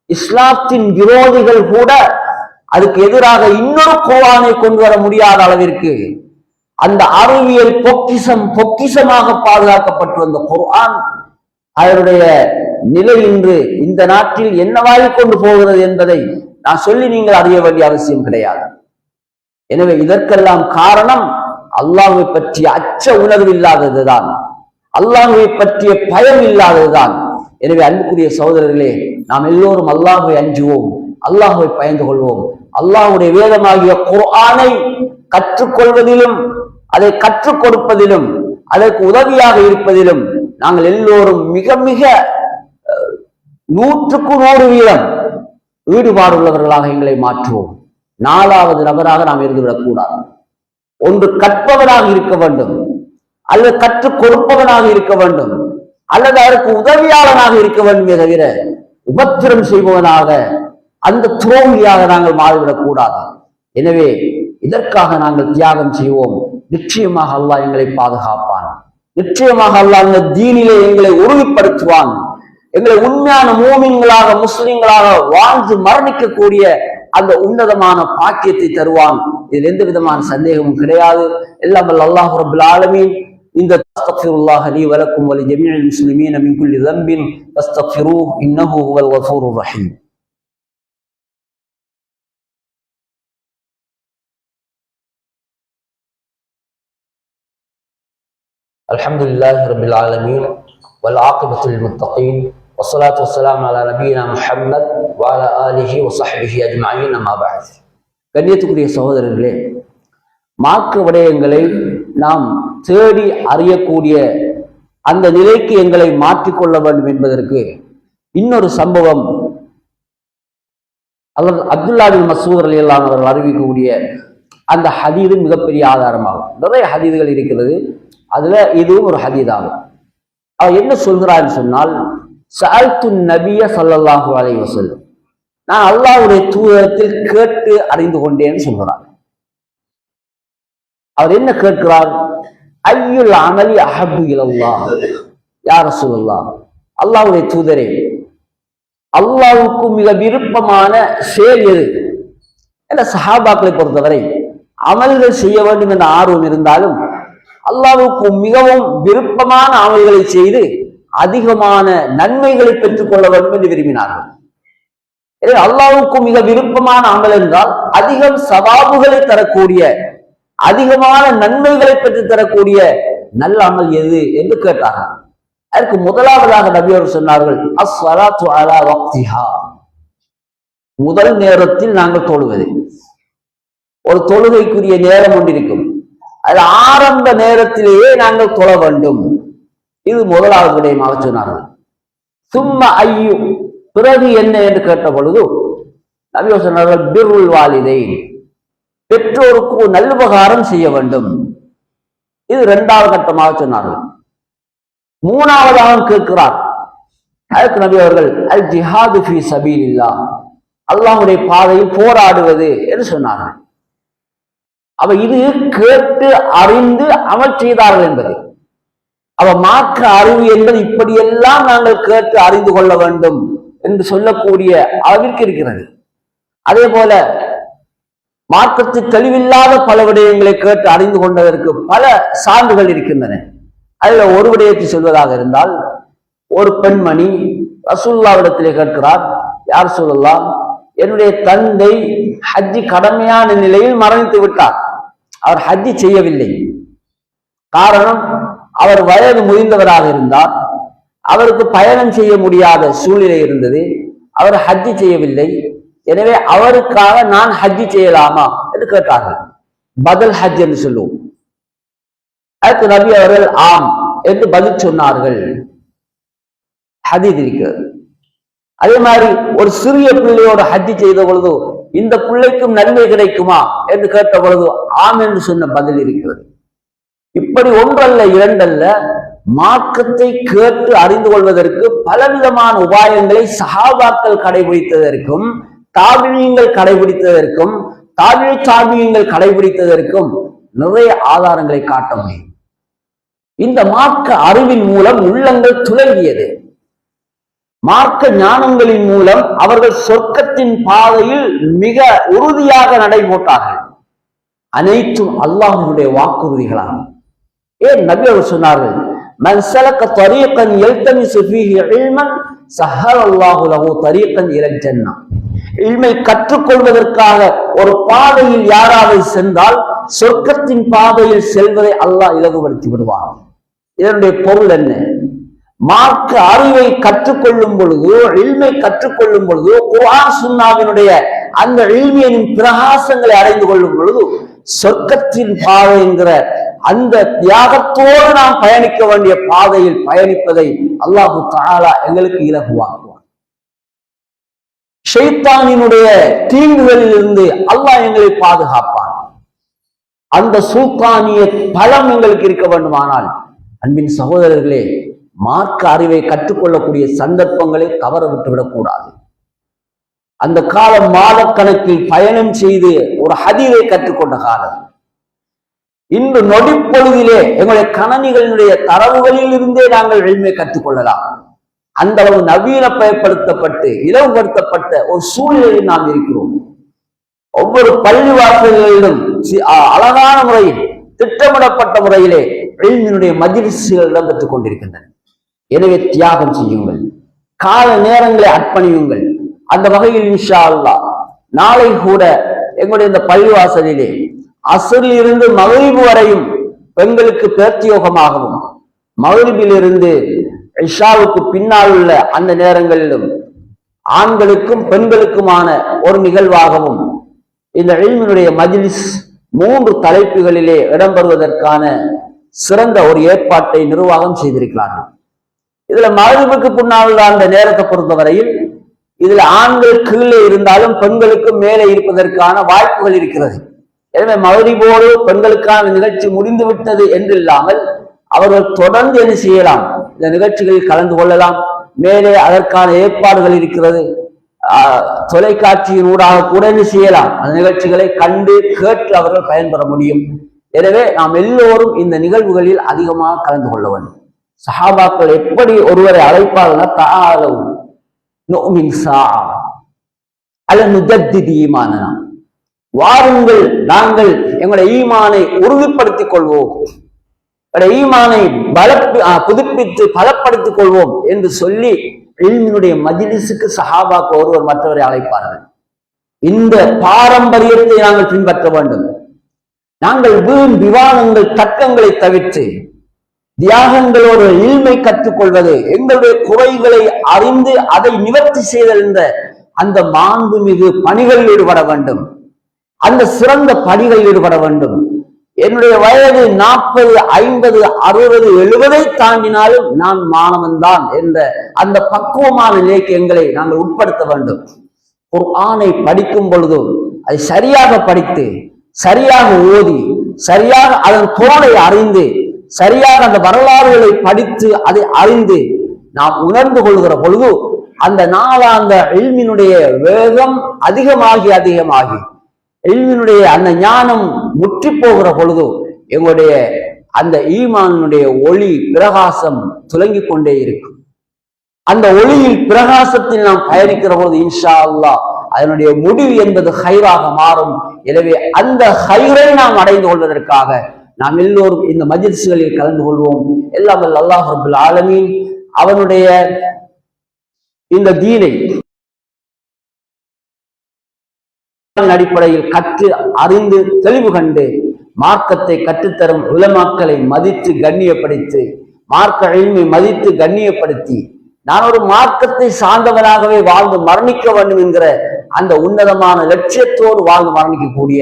இஸ்லாத்தின் விரோதிகள் கூட அதுக்கு எதிராக இன்னொரு குர்ஆனை கொண்டு வர முடியாத அளவிற்கு அந்த அறிவியல் பொக்கிஷமாக பாதுகாக்கப்பட்டு வந்த குர்ஆன் அதனுடைய நிலை இன்று இந்த நாட்டில் என்னவாகி கொண்டு போகிறது என்பதை நான் சொல்லி நீங்கள் அறிய வேண்டிய அவசியம் கிடையாது. எனவே இதற்கெல்லாம் காரணம் அல்லாஹ்வை பற்றிய அச்ச உணர்வு இல்லாததுதான், அல்லாஹ்வை பற்றிய பயம் இல்லாததுதான். எனவே அன்புக்குரிய சகோதரர்களே, நாம் எல்லோரும் அல்லாஹ்வை அஞ்சுவோம், அல்லாஹ்வை பயந்து கொள்வோம். அல்லாஹ்வுடைய வேதமாகிய குர்ஆனை கற்றுக்கொள்வதிலும் அதை கற்றுக் கொடுப்பதிலும் அதற்கு உதவியாக இருப்பதிலும் நாங்கள் எல்லோரும் மிக மிக 100% ஈடுபாடு உள்ளவர்களாக எங்களை மாற்றுவோம். 4வது நபராக நாம் இருந்துவிடக்கூடாது. ஒன்று கற்பவனாக இருக்க வேண்டும், அல்லது கற்றுக் கொடுப்பவனாக இருக்க வேண்டும், அல்லது அதற்கு உதவியாளனாக இருக்க வேண்டுமே தவிர உபத்திரம் செய்பவனாக அந்த துரோகியாக நாங்கள் மாறிவிடக் கூடாது. எனவே இதற்காக நாங்கள் தியாகம் செய்வோம். நிச்சயமாக அல்லாஹ் எங்களை பாதுகாப்பான். நிச்சயமாக அல்லாஹ் அந்த தீனிலே எங்களை உறுதிப்படுத்துவான். எங்களை உண்மையான மூமின்களாக முஸ்லிம்களாக வாழ்ந்து மரணிக்கக்கூடிய அந்த உன்னதமான பாக்கியத்தை தருவான். இதில் எந்த விதமான சந்தேகமும் கிடையாது. எல்லாம் வல்ல அல்லாஹ் ரப்பல் ஆலமீன் இந்த அஸ்தக்ஃபிருல்லாஹ் லீ வ லக்கும் வ லிஜமீஇல் முஸ்லிமீன மின் குல்லி ذنபின் ஃபஸ்தக்ஃபிரூஹு இன்னஹு ஹுவல் கஃபூருர் ரஹீம். الحمد لله رب العالمين والعاقبة للمتقين வஸ்ஸலாத்து வஸ்ஸலாமு அலா நபியினா முஹம்மத் வ அலா ஆலிஹி வ ஸஹ்பிஹி அஜ்மஈன். அம்மா பஅத். கண்ணியத்துக்குரிய சகோதரர்களே, மார்க்க விடயங்களை நாம் தேடி அறியக்கூடிய அந்த நிலைக்கு எங்களை மாற்றிக்கொள்ள வேண்டும் என்பதற்கு இன்னொரு சம்பவம் அப்துல்லா பின் மஸ்ஊத் ரலியல்லாஹு அவர்கள் அறிவிக்கக்கூடிய அந்த ஹதீது மிகப்பெரிய ஆதாரமாகும். நிறைய ஹதீதுகள் இருக்கிறது, அதுல இதுவும் ஒரு ஹதீதாகும். அவர் என்ன சொல்கிறார் சொன்னால், சஅல்து நபிய ஸல்லல்லாஹு அலைஹி வஸல்லம், நான் அல்லாஹ்வுடைய தூதரத்தில் கேட்டு அறிந்து கொண்டேன்னு சொல்கிறார். அவர் என்ன கேட்கிறார்? ஐயுல் அமலி அஹப்பு இலல்லாஹ் யா ரசூலல்லாஹ், அல்லாஹ்வுடைய தூதரே, அல்லாஹ்வுக்கு மிக விருப்பமான செயல் எது? என்ற சஹாபாக்களை பொறுத்தவரை அமல்கள் செய்ய வேண்டும் என்ற ஆர்வம் இருந்தாலும் அல்லாஹ்வுக்கு மிகவும் விருப்பமான அமல்களை செய்து அதிகமான நன்மைகளை பெற்றுக் கொள்ள வேண்டும் என்று விரும்பினார்கள். எனவே அல்லாஹ்வுக்கு மிக விருப்பமான அமல் என்றால் அதிகம் சவாபுகளை தரக்கூடிய, அதிகமான நன்மைகளை பெற்று தரக்கூடிய நல்ல அமல் எது என்று கேட்டார்கள். அதற்கு முதலாவதாக நபி அவர்கள் சொன்னார்கள், அஸ்ஸலாத்து அலா வக்திஹா, முதல் நேரத்தில் நாங்கள் தொழுவது. ஒரு தொழுகைக்குரிய நேரம் ஒன்றிருக்கும், அது ஆரம்ப நேரத்திலேயே நாங்கள் தொழ வேண்டும். இது முதலாவது விடயமாக சொன்னார்கள். சும்மா ஐயு, பிறகு என்ன என்று கேட்ட பொழுது நபி அவர்கள் சொன்னார்கள், பிர்ருல் வாலிதைன், பெற்றோருக்கு நல்லுபகாரம் செய்ய வேண்டும். இது இரண்டாவது கட்டமாக சொன்னார்கள். மூணாவதாக கேட்கிறார், அதற்கு நபி அவர்கள் அல் ஜிஹாது ஃபீ சபீலில்லாஹ், அல்லாஹ்வுடைய பாதையில் போராடுவது என்று சொன்னார்கள். அவ இது கேட்டு அறிந்து அமல் செய்தார்கள் என்பது. அவ மாற்ற அறிவு என்பது இப்படியெல்லாம் நாங்கள் கேட்டு அறிந்து கொள்ள வேண்டும் என்று சொல்லக்கூடிய அளவிற்கு இருக்கிறது. அதே போல மார்க்கத்தில் தெளிவில்லாத பல விடயங்களை கேட்டு அறிந்து கொண்டதற்கு பல சான்றுகள் இருக்கின்றன. அதுல ஒரு விடயத்தை சொல்வதாக இருந்தால், ஒரு பெண்மணி ரசூலுல்லாஹ்விடத்திலே கேட்கிறார், யார் ரசூலுல்லாஹ், என்னுடைய தந்தை ஹஜ்ஜி கடமையான நிலையில் மரணித்து விட்டார், அவர் ஹஜ்ஜி செய்யவில்லை. காரணம், அவர் வயது முதிர்ந்தவராக இருந்தார், அவருக்கு பயணம் செய்ய முடியாத சூழ்நிலை இருந்தது, அவர் ஹஜ்ஜி செய்யவில்லை. எனவே அவருக்காக நான் ஹஜ்ஜி செய்யலாமா என்று கேட்டார்கள். பதல் ஹஜ் என்று சொல்லுவோம். அதுக்கு நபி அவர்கள் ஆம் என்று பதில் சொன்னார்கள். ஹதீஸ் இருக்கிறது. அதே மாதிரி ஒரு சிறிய பிள்ளையோட ஹஜ்ஜி செய்த பொழுது இந்த பிள்ளைக்கும் நன்மை கிடைக்குமா என்று கேட்ட பொழுது ஆம் என்று சொன்ன பதில் இருக்கிறது. இப்படி ஒன்றல்ல இரண்டல்ல, மார்க்கத்தை கேட்டு அறிந்து கொள்வதற்கு பலவிதமான உபாயங்களை சஹாபாக்கள் கடைபிடித்ததற்கும், தாபியீங்கள் கடைபிடித்ததற்கும், தாபியீங்கள் கடைபிடித்ததற்கும் நிறைய ஆதாரங்களை காட்ட முடியும். இந்த மார்க்க அறிவின் மூலம் உள்ளங்கள் துலங்கியது. மார்க்க ஞானங்களின் மூலம் அவர்கள் சொர்க்கத்தின் பாதையில் மிக உறுதியாக நடைபோட்டார்கள். அனைத்தும் அல்லாஹ்வுடைய வாக்குறுதிகளாகும். ஏன் நபி அவர் சொன்னார்கள், மன் ஸலக தரீகன் யல்தமிஸு ஃபீஹி இல்மன் ஸஹ்ஹலல்லாஹு லஹு தரீகன் இலல் ஜன்னah. இல்மை கற்றுக்கொள்வதற்காக ஒரு பாதையில் யாராவது சென்றால் சொர்க்கத்தின் பாதையில் செல்வதை அல்லாஹ் இலகுபடுத்தி விடுவார். இதனுடைய பொருள் என்ன? மார்க்க அறிவை கற்றுக்கொள்ளும் பொழுது, இல்மை கற்றுக்கொள்ளும் பொழுது, குர்ஆன் சுன்னாவினுடைய அந்த இல்மியின் பிரகாசங்களை அடைந்து கொள்ளும் பொழுது சொர்க்கத்தின் பாதை என்கிற அந்த தியாகத்தோடு நாம் பயணிக்க வேண்டிய பாதையில் பயணிப்பதை அல்லாஹு தஆலா எங்களுக்கு இலகுவாக்குவார். ஷைத்தானினுடைய தீங்குகளில் இருந்து அல்லாஹ் எங்களை பாதுகாப்பான். அந்த சுல்தானிய பலம் எங்களுக்கு இருக்க வேண்டுமானால், அன்பின் சகோதரர்களே, மார்க்க அறிவை கற்றுக்கொள்ளக்கூடிய சந்தர்ப்பங்களை தவற விட்டுவிடக் கூடாது. அந்த காலம் மாதக்கணக்கில் பயணம் செய்து ஒரு ஹதீஸை கற்றுக்கொண்ட காலம். இன்று நொடிப்பொழுதிலே எங்களுடைய கணனிகளினுடைய தரவுகளில் இருந்தே நாங்கள் இல்மை கற்றுக்கொள்ளலாம். அந்த அளவு நவீன பயப்படுத்தப்பட்டு இலவுபடுத்தப்பட்ட ஒரு சூழ்நிலையில் நாம் இருக்கிறோம். ஒவ்வொரு பள்ளிவாசல்களிலும் அழகான முறையில் திட்டமிடப்பட்ட முறையிலே இல்மினுடைய மஜ்லிஸ்கள் இடம்பெற்றுக் கொண்டிருக்கின்றன. எனவே தியாகம் செய்யுங்கள், கால நேரங்களை அர்ப்பணியுங்கள். அந்த வகையில் இன்ஷா அல்லாஹ் நாளை கூட எங்களுடைய இந்த பள்ளிவாசலிலே அஸ்ரில் இருந்து மக்ரிப் வரையும் பெண்களுக்கு பிரத்யோகமாகவும், மக்ரிபில் இருந்து இஷாவுக்கு பின்னால் உள்ள அந்த நேரங்களிலும் ஆண்களுக்கும் பெண்களுக்குமான ஒரு நிகழ்வாகவும் இந்த இல்மினுடைய மஜ்லிஸ் 3 தலைப்புகளிலே இடம்பெறுவதற்கான சிறந்த ஒரு ஏற்பாட்டை நிர்வாகம் செய்திருக்கிறார்கள். இதுல மகரிபுக்கு பின்னால் அந்த நேரத்தை பொறுத்தவரையில் இதுல ஆண்கள் கீழே இருந்தாலும் பெண்களுக்கு மேலே இருப்பதற்கான வாய்ப்புகள் இருக்கிறது. எனவே மகரிபோடு பெண்களுக்கான நிகழ்ச்சி முடிந்து விட்டது என்று இல்லாமல் அவர்கள் தொடர்ந்து என்ன செய்யலாம், இந்த நிகழ்ச்சிகளில் கலந்து கொள்ளலாம். மேலே அதற்கான ஏற்பாடுகள் இருக்கிறது. தொலைக்காட்சியின் ஊடாக கூட என்ன செய்யலாம், அந்த நிகழ்ச்சிகளை கண்டு கேட்டு அவர்கள் பயன்பெற முடியும். எனவே நாம் எல்லோரும் இந்த நிகழ்வுகளில் அதிகமாக கலந்து கொள்ள வேண்டும். சஹாபாக்கள் எப்படி ஒருவரை அழைப்பார்கள், தஆலவ் நுமின் ஸாஅ அல நுஜத்திதி ஈமானனா, வாருங்கள் நாங்கள் எங்களுடைய ஈமானை உறுதிப்படுத்திக் கொள்வோம், ஈமானை புதுப்பித்து பலப்படுத்திக் கொள்வோம் என்று சொல்லி இல்மினுடைய மஜ்லிஸுக்கு சஹாபாக்கள் ஒருவர் மற்றவரை அழைப்பார்கள். இந்த பாரம்பரியத்தை நாங்கள் பின்பற்ற வேண்டும். நாங்கள் வீண் விவாதங்கள் தர்க்கங்களை தவிர்த்து தியாகங்களோடு இல்மை கற்றுக்கொள்வது, எங்களுடைய குறைகளை அறிந்து அதை நிவர்த்தி செய்தல் என்ற அந்த மாண்புமிகு பணிகளில் ஈடுபட வேண்டும். அந்த சிறந்த பணிகளில் ஈடுபட வேண்டும். என்னுடைய வயது 40, 50, 60, 70 தாண்டினாலும் நான் மாணவன் தான் என்ற அந்த பக்குவமான நிலைக்கு எங்களை நாங்கள் உட்படுத்த வேண்டும். குர்ஆனை படிக்கும் பொழுது அதை சரியாக படித்து, சரியாக ஓதி, சரியாக அதன் பொருளை அறிந்து, சரியாக அந்த வரலாறுகளை படித்து அதை அறிந்து நாம் உணர்ந்து கொள்கிற பொழுது அந்த நாளாந்த இல்மினுடைய வேகம் அதிகமாகி இல்மினுடைய அந்த ஞானம் முற்றி போகிற பொழுது எங்களுடைய அந்த ஈமானுடைய ஒளி பிரகாசம் துலங்கிக் கொண்டே இருக்கும். அந்த ஒளியில் பிரகாசத்தில் நாம் பயணிக்கிற பொழுது இன்ஷா அல்லாஹ் அதனுடைய முடிவு என்பது ஹைராக மாறும். எனவே அந்த ஹைரை நாம் அடைந்து கொள்வதற்காக நாம் எல்லோரும் இந்த மஜ்லிஸ்களில் கலந்து கொள்வோம். எல்லாம் அல்லாஹ் ரப்பல் ஆலமீன் அவனுடைய இந்த தீனை அடிப்படையில் கற்று அறிந்து தெளிவு கண்டு மார்க்கத்தை கற்றுத்தரும் உலமாக்களை மதித்து கண்ணியப்படுத்தி, மார்க்க இல்மை மதித்து கண்ணியப்படுத்தி, நான் ஒரு மார்க்கத்தை சார்ந்தவனாகவே வாழ்ந்து மரணிக்க வேண்டும் என்கிற அந்த உன்னதமான லட்சியத்தோடு வாழ்ந்து மரணிக்கக்கூடிய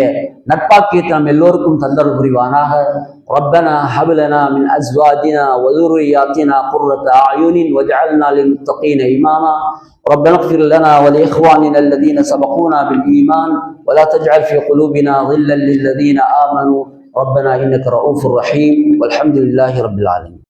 நட்பாக்கியத்தை நாம் எல்லோருக்கும் தந்தருள் புரிவானாக. ரப்பனா ஹப் லனா மின் அஸ்வாஜினா வ ذُرِّيَّاتِنَا قُرَّةَ أَعْيُنٍ وَاجْعَلْنَا لِلْمُتَّقِينَ إِمَامًا ربنا اغفر لنا ولإخواننا الذين سبقونا بالإيمان ولا تجعل في قلوبنا غلا للذين آمنوا ربنا إنك رؤوف رحيم والحمد لله رب العالمين.